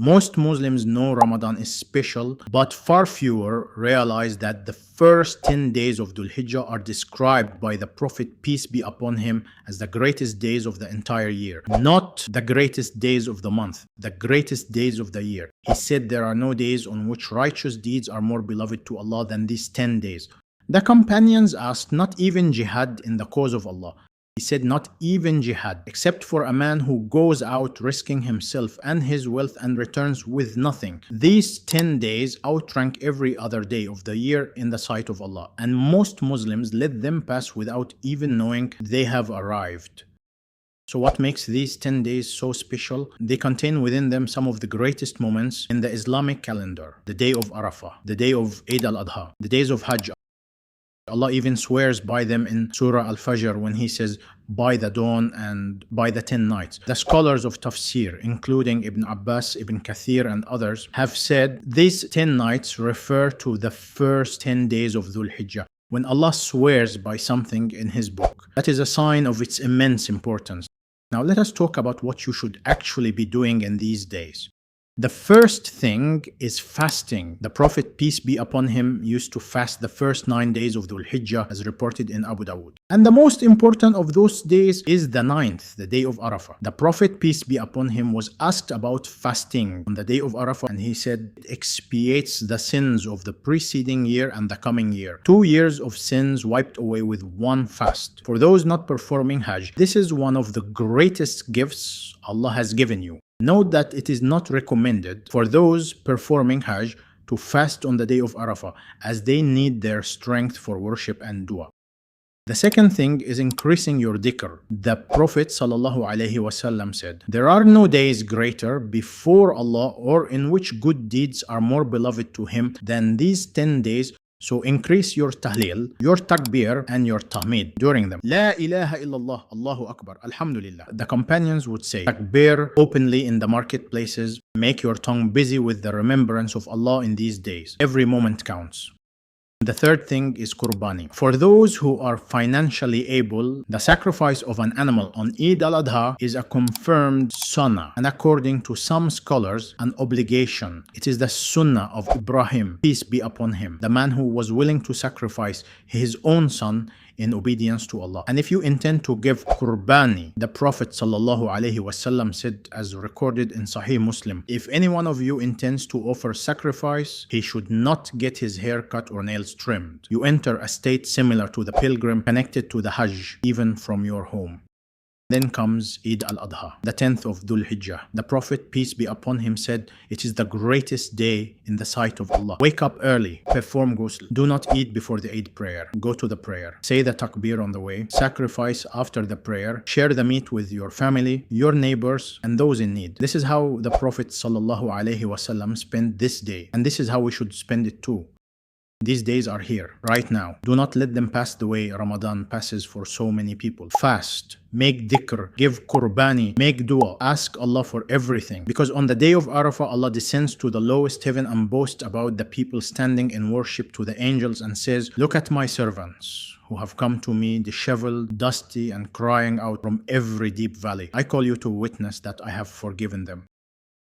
Most Muslims know Ramadan is special, but far fewer realize that the first 10 days of Dhul Hijjah are described by the Prophet, peace be upon him, as the greatest days of the entire year. Not the greatest days of the month, the greatest days of the year. He said there are no days on which righteous deeds are more beloved to Allah than these 10 days. The companions asked, not even jihad in the cause of Allah. He said, not even jihad, except for a man who goes out risking himself and his wealth and returns with nothing. These 10 days outrank every other day of the year in the sight of Allah, and most Muslims let them pass without even knowing they have arrived. So what makes these 10 days so special? They contain within them some of the greatest moments in the Islamic calendar. The day of Arafah, the day of al-Adha, the days of hajj. Allah even swears by them in Surah Al-Fajr when He says, by the dawn and by the 10 nights. The scholars of tafsir, including Ibn Abbas, Ibn Kathir and others, have said these 10 nights refer to the first 10 days of Dhul Hijjah. When Allah swears by something in His book, that is a sign of its immense importance. Now let us talk about what you should actually be doing in these days. The first thing is fasting. The Prophet, peace be upon him, used to fast the first 9 days of Dhul Hijjah as reported in Abu Dawud. And the most important of those days is the 9th, the day of Arafah. The Prophet, peace be upon him, was asked about fasting on the day of Arafah, and he said it expiates the sins of the preceding year and the coming year. 2 years of sins wiped away with one fast. For those not performing hajj, this is one of the greatest gifts Allah has given you. Note that it is not recommended for those performing hajj to fast on the day of Arafah, as they need their strength for worship and dua. The second thing is increasing your dhikr. The Prophet ﷺ said, there are no days greater before Allah or in which good deeds are more beloved to Him than these 10 days. So increase your tahleel, your takbir and your tahmid during them. La ilaha illallah, Allahu Akbar, Alhamdulillah. The companions would say takbir openly in the marketplaces. Make your tongue busy with the remembrance of Allah in these days. Every moment counts. The third thing is qurbani. For those who are financially able, the sacrifice of an animal on Eid al-Adha is a confirmed sunnah, and according to some scholars, an obligation. It is the sunnah of Ibrahim, peace be upon him, the man who was willing to sacrifice his own son in obedience to Allah. And if you intend to give qurbani, the Prophet ﷺ said, as recorded in Sahih Muslim, if any one of you intends to offer sacrifice, he should not get his hair cut or nails trimmed. You enter a state similar to the pilgrim connected to the hajj, even from your home. Then comes Eid al-Adha, the 10th of Dhul Hijjah. The Prophet, peace be upon him, said, it is the greatest day in the sight of Allah. Wake up early, perform ghusl. Do not eat before the Eid prayer. Go to the prayer. Say the takbir on the way. Sacrifice after the prayer. Share the meat with your family, your neighbors, and those in need. This is how the Prophet ﷺ spent this day. And this is how we should spend it too. These days are here, right now. Do not let them pass the way Ramadan passes for so many people. Fast, make dhikr, give qurbani, make dua, ask Allah for everything. Because on the day of Arafah, Allah descends to the lowest heaven and boasts about the people standing in worship to the angels and says, look at my servants who have come to me disheveled, dusty, and crying out from every deep valley. I call you to witness that I have forgiven them.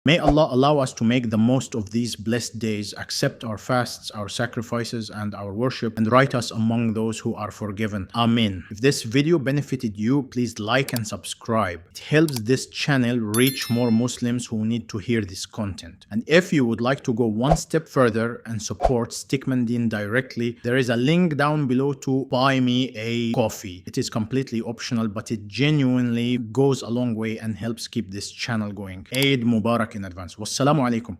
May Allah allow us to make the most of these blessed days, accept our fasts, our sacrifices, and our worship, and write us among those who are forgiven. Amen. If this video benefited you, please like and subscribe. It helps this channel reach more Muslims who need to hear this content. And if you would like to go one step further and support Stickman Deen directly, there is a link down below to buy me a coffee. It is completely optional, but it genuinely goes a long way and helps keep this channel going. Eid Mubarak in advance. Wassalamu alaikum.